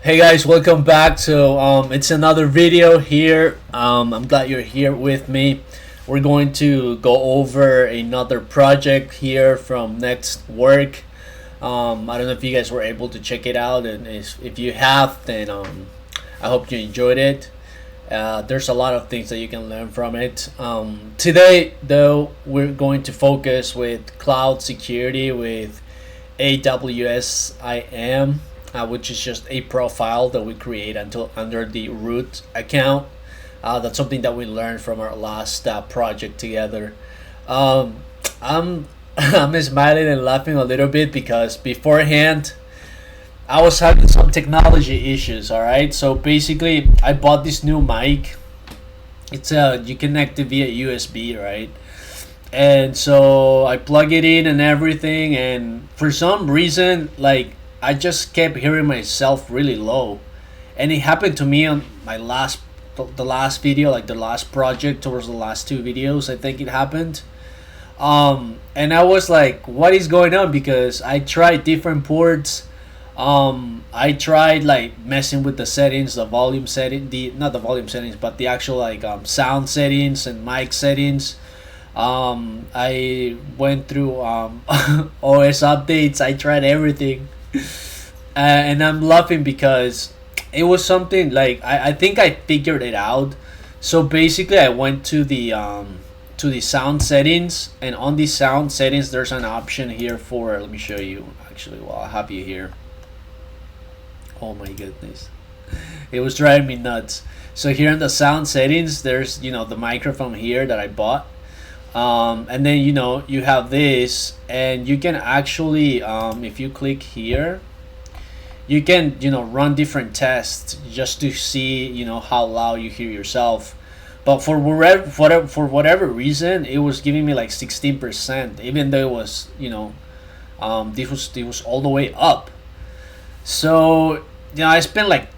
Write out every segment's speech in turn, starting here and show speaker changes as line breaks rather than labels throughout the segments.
Hey guys, welcome back. It's another video here. I'm glad you're here with me. We're going to go over another project here from Next Work. I don't know if you guys were able to check it out, and if you have, then I hope you enjoyed it. There's a lot of things that you can learn from it. Today, though, we're going to focus with cloud security with AWS IAM, which is just a profile that we create under the root account. That's something that we learned from our last project together. I'm I'm smiling and laughing a little bit because beforehand I was having some technology issues. All right, so basically I bought this new mic. You connect it via USB, right? And so I plug it in and everything, and for some reason, like, I just kept hearing myself really low, and it happened to me on the last video, like the last project, towards the last two videos. I think it happened. And I was like, what is going on? Because I tried different ports. I tried like messing with the settings, the volume setting, the not the volume settings, but the actual like sound settings and mic settings. I went through OS updates. I tried everything, and I'm laughing because it was something like I think I figured it out. So basically, I went to the sound settings, and on the sound settings, there's an option here for. Let me show you. Actually, while I have you here. Oh my goodness, it was driving me nuts. So here in the sound settings, there's the microphone here that I bought. And then you have this, and you can actually if you click here, you can run different tests just to see how loud you hear yourself. But for whatever reason, it was giving me like 16%, even though it was this was all the way up. So I spent like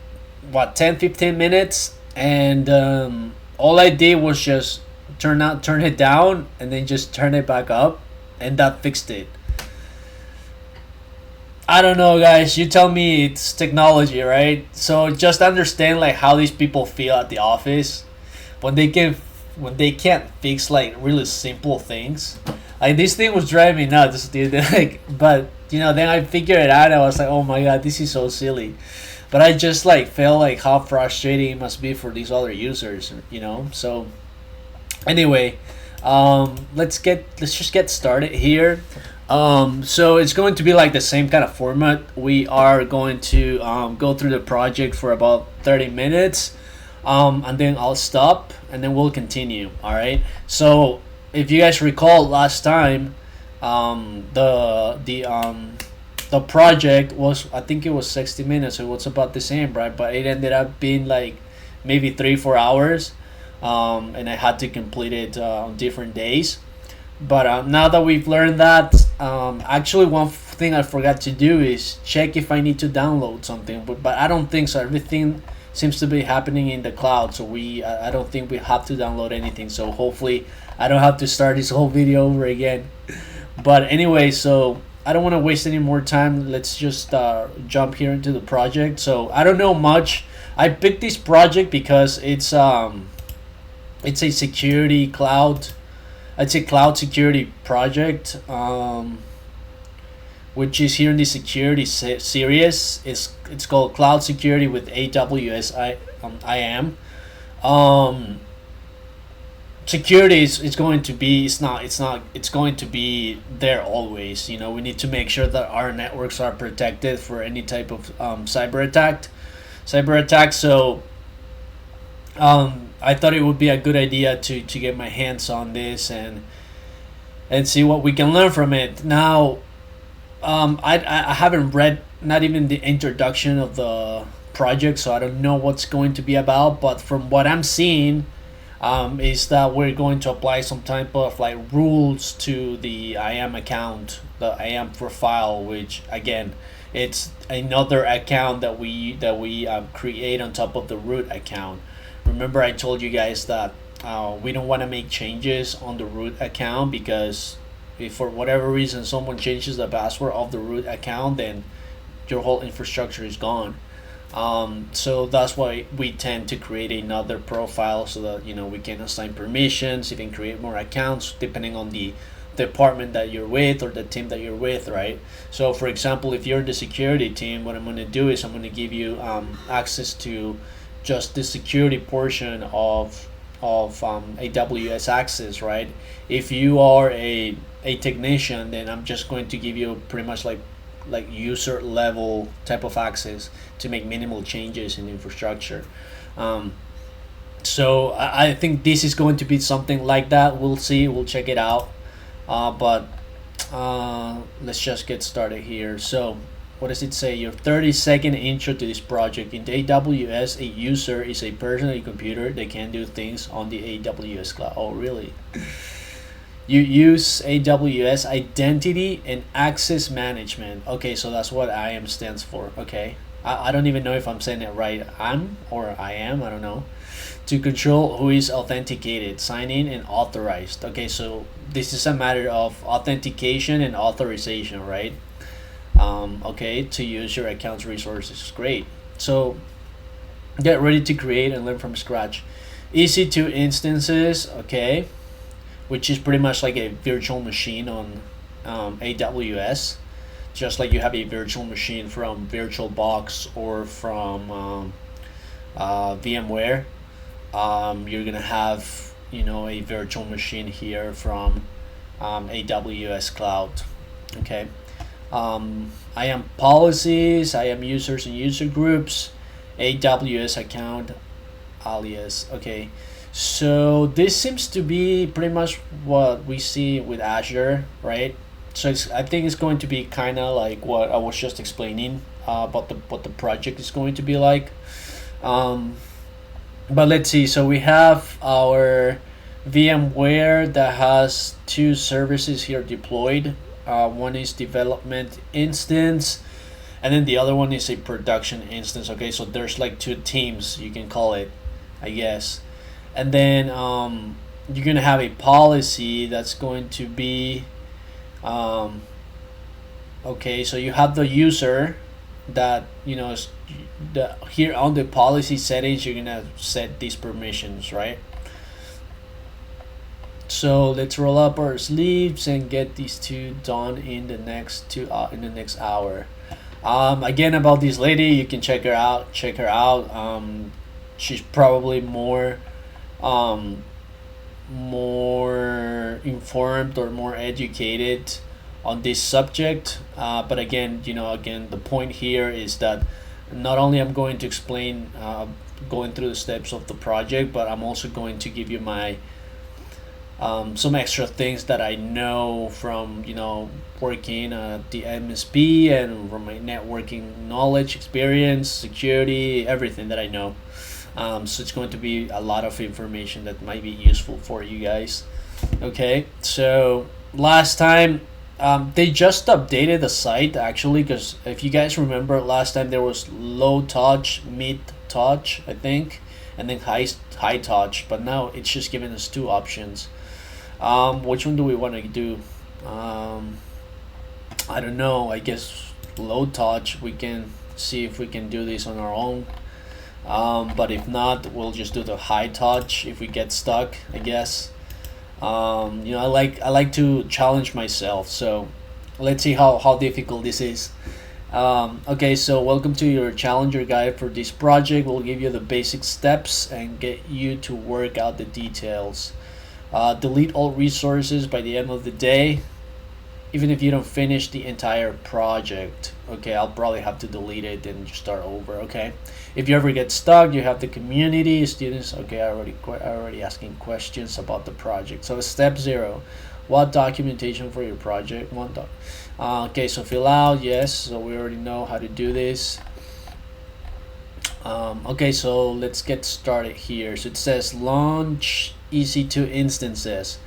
what 10-15 minutes, and all I did was just turn it down and then just turn it back up, and that fixed it. I don't know, guys, you tell me. It's technology, right? So just understand like how these people feel at the office when they can't fix like really simple things. Like, this thing was driving me nuts, dude. Like, but then I figured it out. I was like, oh my god, this is so silly. But I just like felt like how frustrating it must be for these other users. So anyway, let's just get started here. So it's going to be like the same kind of format. We are going to go through the project for about 30 minutes, and then I'll stop, and then we'll continue. All right. So if you guys recall last time, the project was, I think it was 60 minutes. So it was about the same, right? But it ended up being like maybe 3-4 hours. And I had to complete it on different days. But now that we've learned that, actually one thing I forgot to do is check if I need to download something. But I don't think so. Everything seems to be happening in the cloud, so I don't think we have to download anything. So hopefully I don't have to start this whole video over again. But anyway, so I don't want to waste any more time. Let's just jump here into the project. So I don't know much. I picked this project because it's a security cloud. It's a cloud security project, which is here in the security series. It's called Cloud Security with AWS IAM. Security is going to be, it's going to be there always. We need to make sure that our networks are protected for any type of cyber attack. So I thought it would be a good idea to get my hands on this and see what we can learn from it. Now, I haven't read not even the introduction of the project, so I don't know what's going to be about. But from what I'm seeing, is that we're going to apply some type of like rules to the IAM account, the IAM profile, which again, it's another account that we create on top of the root account. Remember, I told you guys that we don't want to make changes on the root account, because if for whatever reason someone changes the password of the root account, then your whole infrastructure is gone. So that's why we tend to create another profile so that we can assign permissions, even create more accounts depending on the department that you're with or the team that you're with, right? So for example, if you're the security team, what I'm going to do is I'm going to give you access to just the security portion of AWS access, right? If you are a technician, then I'm just going to give you pretty much like user level type of access to make minimal changes in infrastructure. So I think this is going to be something like that. We'll see. We'll check it out. But let's just get started here. So what does it say? Your 30-second intro to this project. In the AWS, a user is a person or a computer that can do things on the AWS cloud. Oh, really? You use AWS identity and access management. Okay, so that's what IAM stands for. Okay, I don't even know if I'm saying it right. IAM, I don't know. To control who is authenticated, sign in, and authorized. Okay, so this is a matter of authentication and authorization, right? Okay, to use your account's resources. Great. So get ready to create and learn from scratch. EC2 instances. Okay, which is pretty much like a virtual machine on AWS, just like you have a virtual machine from VirtualBox or from VMware. You're gonna have a virtual machine here from AWS Cloud. Okay. IAM policies, IAM users and user groups, AWS account alias. Okay. So this seems to be pretty much what we see with Azure, right? So I think it's going to be kind of like what I was just explaining about what the project is going to be like. But let's see. So we have our VMware that has two services here deployed. One is development instance, and then the other one is a production instance. Okay, so there's like two teams, you can call it, I guess. And then you're gonna have a policy that's going to be okay. So you have the user that is here on the policy settings. You're gonna set these permissions, right? So let's roll up our sleeves and get these two done in the next hour. Again, about this lady, you can check her out. She's probably more informed or more educated on this subject. But again, the point here is that not only I'm going to explain going through the steps of the project, but I'm also going to give you my some extra things that I know from working at the MSP and from my networking knowledge, experience, security, everything that I know. So it's going to be a lot of information that might be useful for you guys. Okay, so last time they just updated the site actually, because if you guys remember last time there was low touch, mid touch, I think, and then high touch, but now it's just giving us two options. Which one do we want to do? I don't know. I guess low touch. We can see if we can do this on our own. But if not, we'll just do the high touch if we get stuck, I guess. I like to challenge myself. So let's see how difficult this is. Okay, so welcome to your challenger guide for this project. We'll give you the basic steps and get you to work out the details. Delete all resources by the end of the day, even if you don't finish the entire project. Okay, I'll probably have to delete it and just start over. Okay, if you ever get stuck, you have the community students. Okay, I already asking questions about the project. So step 0, what documentation for your project? Okay, so fill out, yes. So we already know how to do this. Okay, so let's get started here. So it says launch EC2 instances.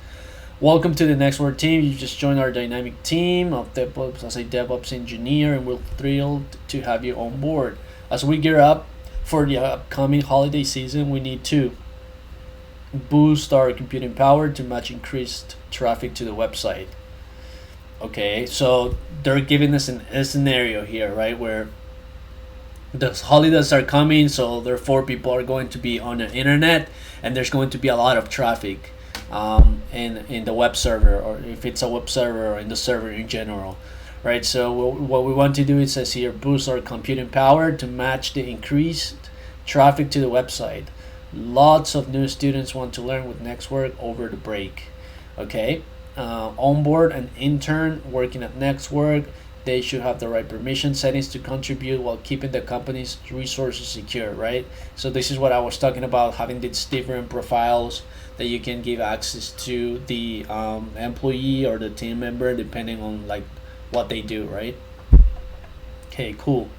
Welcome to the Nextword team. You just joined our dynamic team of DevOps as a DevOps engineer, and we're thrilled to have you on board. As we gear up for the upcoming holiday season, we need to boost our computing power to match increased traffic to the website. Okay, so they're giving us a scenario here, right, where the holidays are coming, so therefore people are going to be on the internet, and there's going to be a lot of traffic in the web server, or if it's a web server, or in the server in general, right? So what we want to do, it says here, boost our computing power to match the increased traffic to the website. Lots of new students want to learn with Nextwork over the break. Okay, onboard an intern working at Nextwork. They should have the right permission settings to contribute while keeping the company's resources secure, right? So this is what I was talking about, having these different profiles that you can give access to the employee or the team member, depending on like what they do, right? Okay, cool.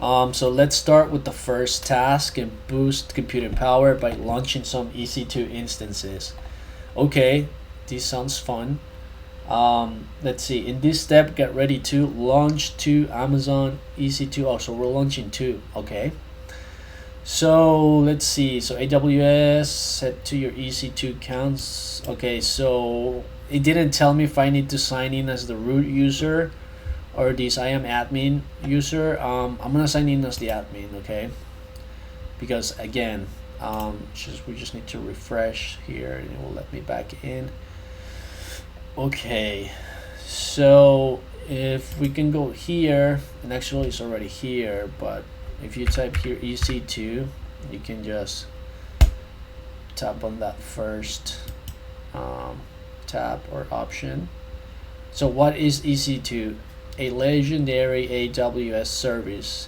So let's start with the first task and boost computing power by launching some EC2 instances. Okay, this sounds fun. Let's see. In this step, get ready to launch to Amazon EC2. Oh, so we're launching two. Okay. So let's see. So AWS, set to your EC2 accounts. Okay, so it didn't tell me if I need to sign in as the root user or this IAM admin user. I'm gonna sign in as the admin, okay? Because again, we just need to refresh here, and it will let me back in. Okay, so if we can go here, and actually it's already here, but if you type here EC2, you can just tap on that first tab or option. So what is EC2? A legendary AWS service.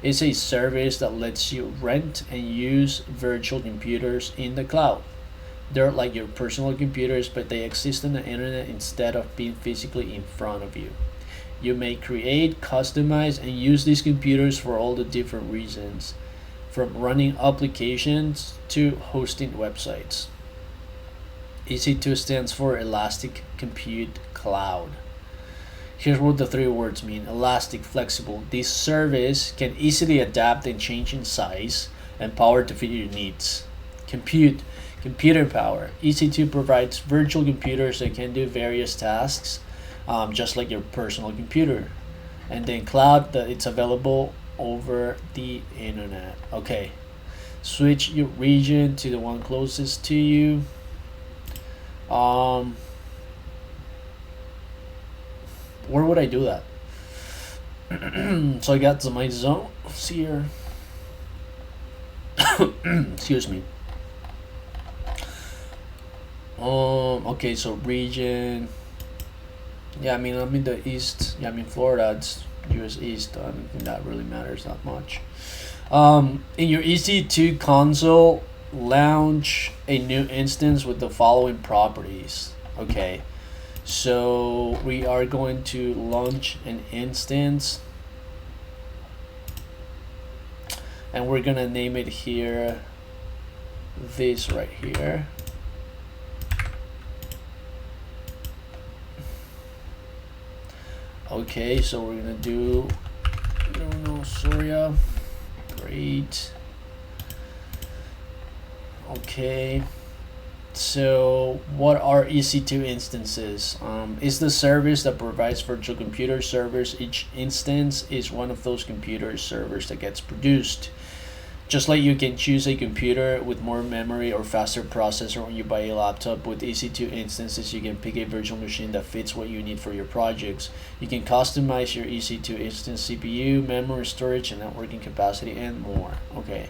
It's a service that lets you rent and use virtual computers in the cloud. They're like your personal computers, but they exist on the internet instead of being physically in front of you. You may create, customize, and use these computers for all the different reasons, from running applications to hosting websites. EC2 stands for Elastic Compute Cloud. Here's what the three words mean: elastic, flexible. This service can easily adapt and change in size and power to fit your needs. Computer power. EC2 provides virtual computers that can do various tasks, just like your personal computer. And then cloud, that it's available over the internet. Okay, switch your region to the one closest to you. Where would I do that? So I got my zones here. Excuse me. Okay, so region. Yeah, I mean, I'm in the east. Yeah, I mean, Florida, it's US East. I don't think that really matters that much. In your EC2 console, launch a new instance with the following properties. Okay, so we are going to launch an instance, and we're gonna name it here, this right here. Okay, so we're gonna do Soria. Great. Okay, so what are EC2 instances? It's the service that provides virtual computer servers. Each instance is one of those computer servers that gets produced. Just like you can choose a computer with more memory or faster processor when you buy a laptop, with EC2 instances you can pick a virtual machine that fits what you need for your projects. You can customize your EC2 instance CPU, memory, storage, and networking capacity, and more. Okay.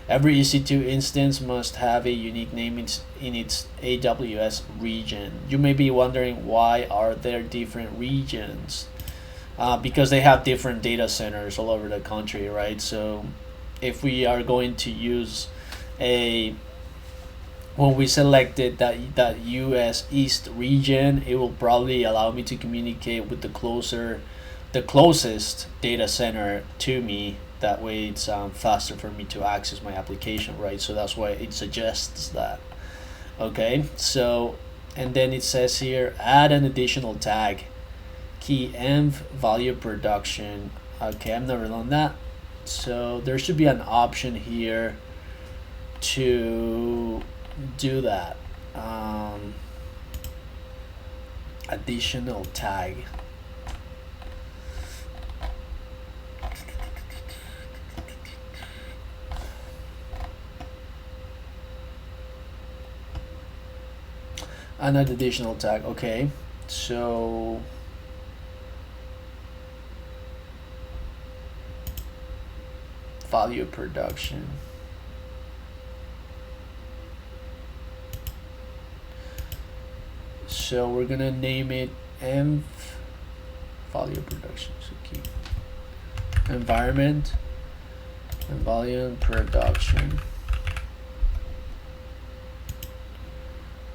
Every EC2 instance must have a unique name in its AWS region. You may be wondering, why are there different regions? Because they have different data centers all over the country, right? So if we are going to use when we selected that US East region, it will probably allow me to communicate with the closest data center to me. That way it's faster for me to access my application, right? So that's why it suggests that. Okay, so, and then it says here, add an additional tag, key env value production. Okay, I've never done that. So there should be an option here to do that. Additional tag. An additional tag. Okay, so value production. So we're gonna name it env value production. So keep environment and volume production.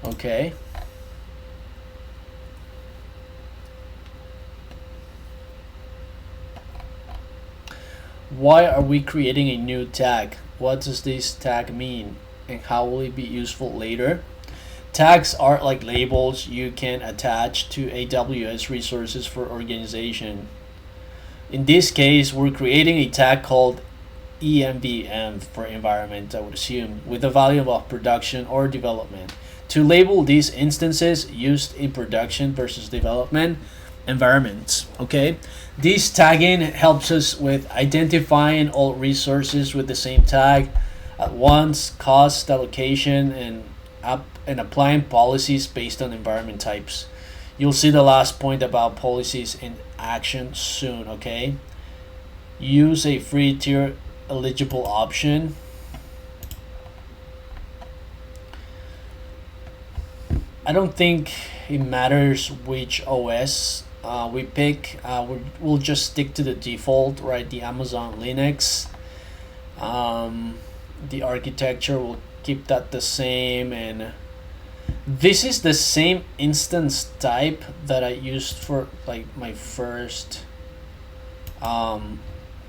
Okay. Why are we creating a new tag? What does this tag mean? And how will it be useful later? Tags are like labels you can attach to AWS resources for organization. In this case, we're creating a tag called EMVM for environment, I would assume, with the value of production or development. To label these instances used in production versus development environments. Okay, this tagging helps us with identifying all resources with the same tag at once, cost allocation, and applying policies based on environment types. You'll see the last point about policies in action soon. Okay, use a free tier eligible option. I don't think it matters which OS we pick. We'll just stick to the default, right? The Amazon Linux. The architecture will keep that the same, and this is the same instance type that I used for like my first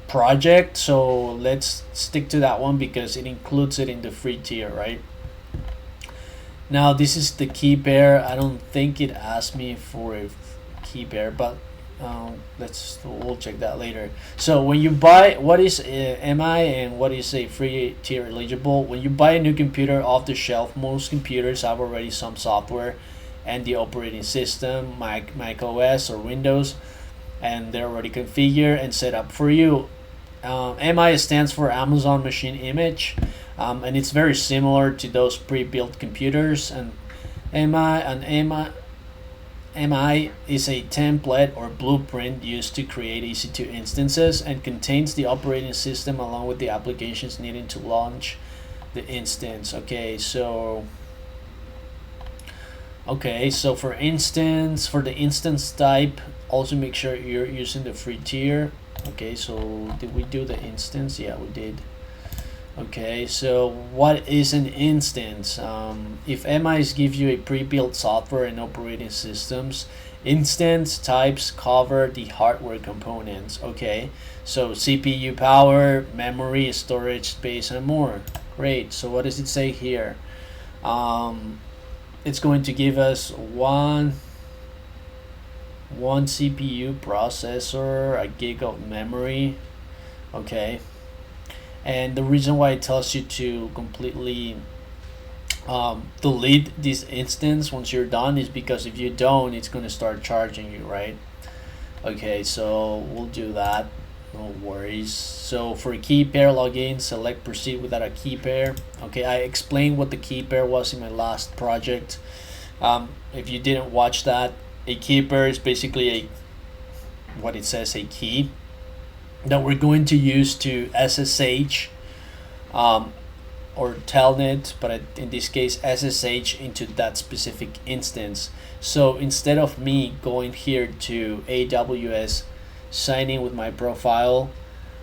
project. So let's stick to that one because it includes it in the free tier, right? Now this is the key pair. I don't think it asked me for a key pair, but we'll check that later. So when you buy, what is MI and what is a free tier eligible? When you buy a new computer off the shelf, most computers have already some software and the operating system, Mac OS or Windows, and they're already configured and set up for you. MI stands for Amazon Machine Image. And it's very similar to those pre-built computers. And MI is a template or blueprint used to create EC2 instances and contains the operating system along with the applications needed to launch the instance. Okay, so for instance, for the instance type, also make sure you're using the free tier. Okay, so did we do the instance? Yeah, we did. Okay, so what is an instance? If MIs give you a pre-built software and operating systems, instance types cover the hardware components. Okay, so CPU power, memory, storage space, and more. Great. So what does it say here? It's going to give us one CPU processor, a gig of memory. Okay. And the reason why it tells you to completely delete this instance once you're done is because if you don't, it's going to start charging you, right? Okay, so we'll do that. No worries. So for key pair login, select proceed without a key pair. Okay, I explained what the key pair was in my last project. If you didn't watch that, a key pair is basically what it says, a key that we're going to use to SSH or telnet, but in this case SSH into that specific instance. So instead of me going here to AWS, sign in with my profile,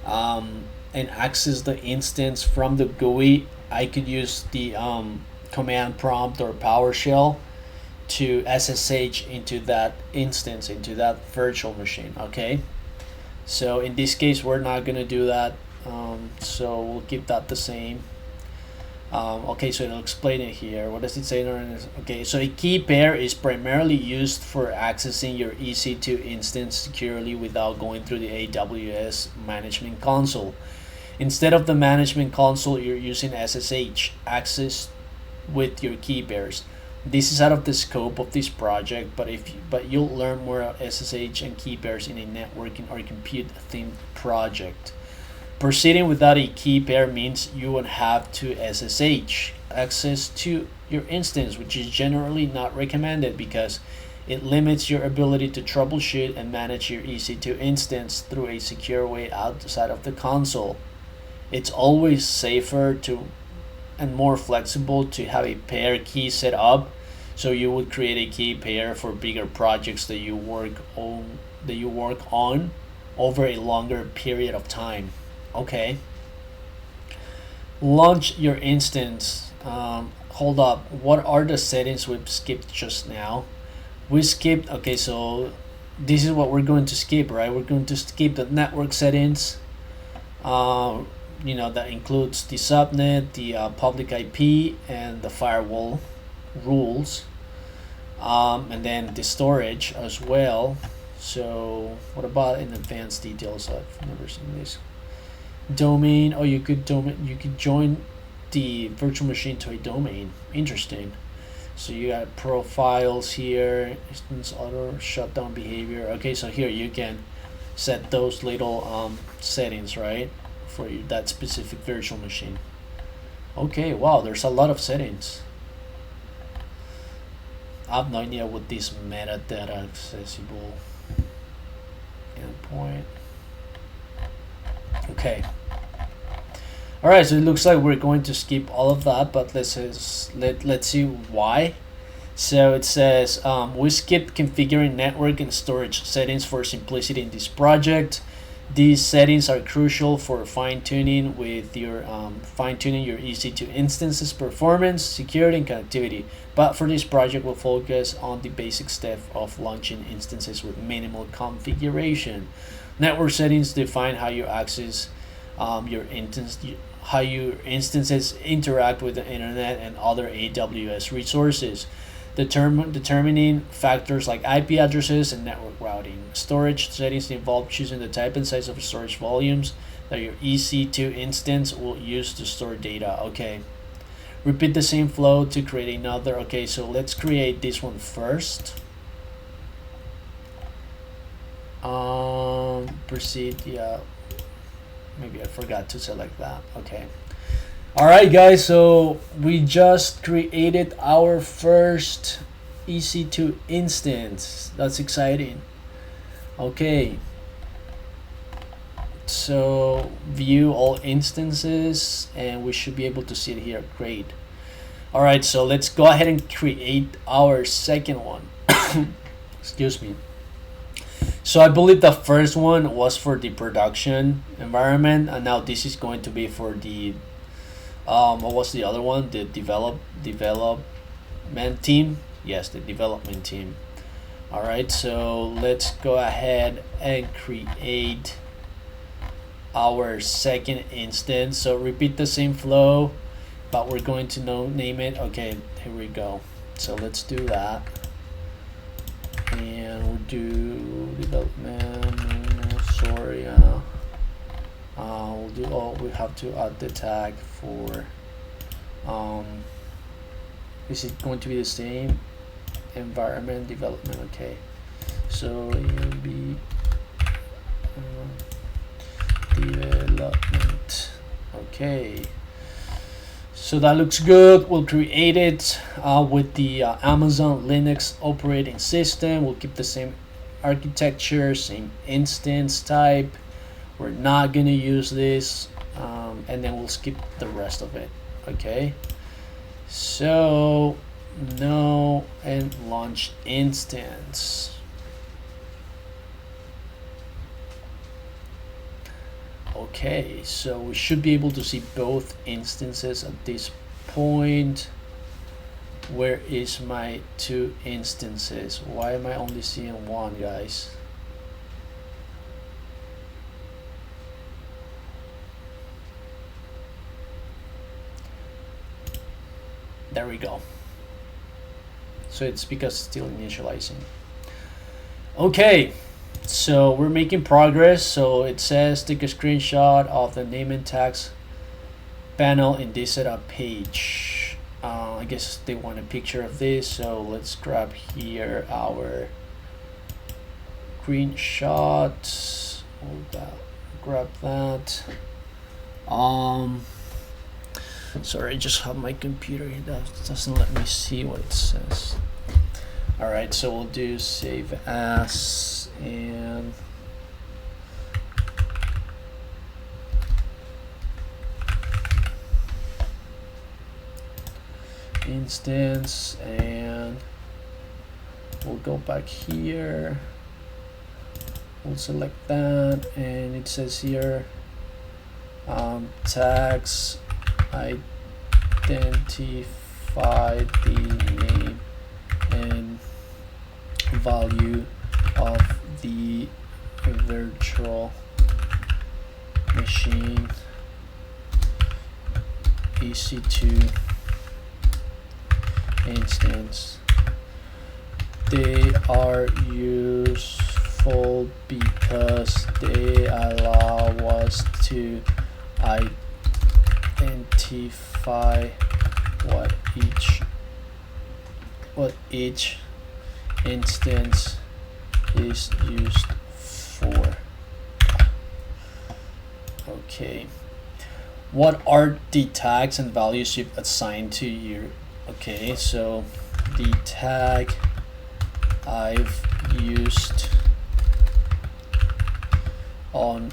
and access the instance from the GUI, I could use the command prompt or PowerShell to SSH into that instance, into that virtual machine. Okay. So in this case, we're not going to do that. So we'll keep that the same. Okay, so it'll explain it here. What does it say? Okay, so a key pair is primarily used for accessing your EC2 instance securely without going through the AWS management console. Instead of the management console, you're using SSH access with your key pairs. This is out of the scope of this project, but you'll learn more about SSH and key pairs in a networking or compute themed project. Proceeding without a key pair means you would have to SSH access to your instance, which is generally not recommended because it limits your ability to troubleshoot and manage your EC2 instance through a secure way outside of the console. It's always safer to and more flexible to have a pair key set up, so you would create a key pair for bigger projects that you work on over a longer period of time. Okay. Launch your instance. Hold up. What are the settings we've skipped just now? We skipped. Okay, so this is what we're going to skip, right? We're going to skip the network settings. That includes the subnet, the public IP, and the firewall rules, and then the storage as well. So what about in advanced details? I've never seen this. Domain. Oh, you could join the virtual machine to a domain. Interesting. So you got profiles here, instance auto shutdown behavior. Okay, so here you can set those little settings, right, for that specific virtual machine. Okay, wow, there's a lot of settings. I have no idea what this metadata accessible endpoint. Okay. All right, so it looks like we're going to skip all of that, but let's see why. So it says we skipped configuring network and storage settings for simplicity in this project. These settings are crucial for fine-tuning your EC2 instances performance, security, and connectivity. But for this project, we'll focus on the basic step of launching instances with minimal configuration. Network settings define how you access how your instances interact with the internet and other AWS resources. Determining factors like IP addresses and network routing. Storage settings involve choosing the type and size of storage volumes that your EC2 instance will use to store data. Okay. Repeat the same flow to create another. Okay, so let's create this one first. Proceed. Yeah. Maybe I forgot to select that. Okay. All right, guys, so we just created our first EC2 instance. That's exciting. Okay, so view all instances, and we should be able to see it here. Great. All right, so let's go ahead and create our second one. Excuse me. So I believe the first one was for the production environment, and now this is going to be for the what was the other one? The development team. Yes, the development team. All right, so let's go ahead and create our second instance. So repeat the same flow, but we're going to name it. Okay, here we go. So let's do that, and we'll do development. Sorry. We'll do. Oh, we have to add the tag for. Is it going to be the same? Environment development. Okay, so it'll be development. Okay, so that looks good. We'll create it with the Amazon Linux operating system. We'll keep the same architecture, same instance type. We're not gonna use this, and then we'll skip the rest of it. Okay, so no, and launch instance. Okay, so we should be able to see both instances at this point. Where is my two instances? Why am I only seeing one, guys? There we go. So it's because it's still initializing. Okay, so we're making progress. So it says take a screenshot of the name and tags panel in this setup page. I guess they want a picture of this, so let's grab here our screenshot. Hold that, grab that. Sorry, I just have my computer here that doesn't let me see what it says. All right, so we'll do save as and instance, and we'll go back here. We'll select that, and it says here tags identify the name and value of the virtual machine EC2 instance. They are useful because they allow us to identify what each instance is used for. Okay. What are the tags and values you've assigned to your? Okay, so the tag I've used on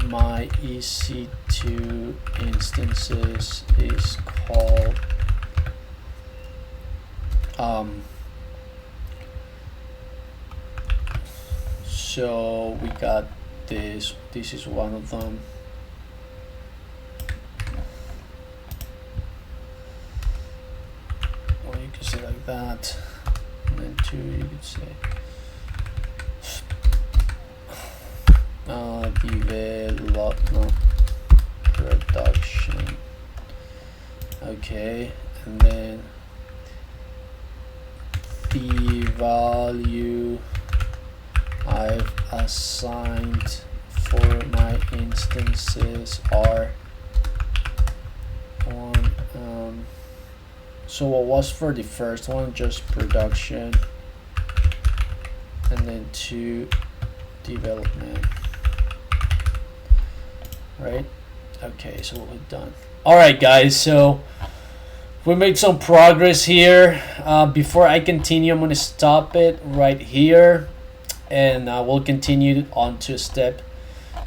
my EC2 instances is called so we got this is one of them. Or you could say like that, and then two you could say development production. Okay, and then the value I've assigned for my instances are one. So what was for the first one? Just production, and then two, development. Right? Okay, so we're done. All right, guys. So we made some progress here. Before I continue, I'm going to stop it right here, and we'll continue on to step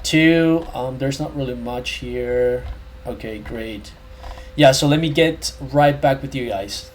2. There's not really much here. Okay, great. Yeah, so let me get right back with you guys.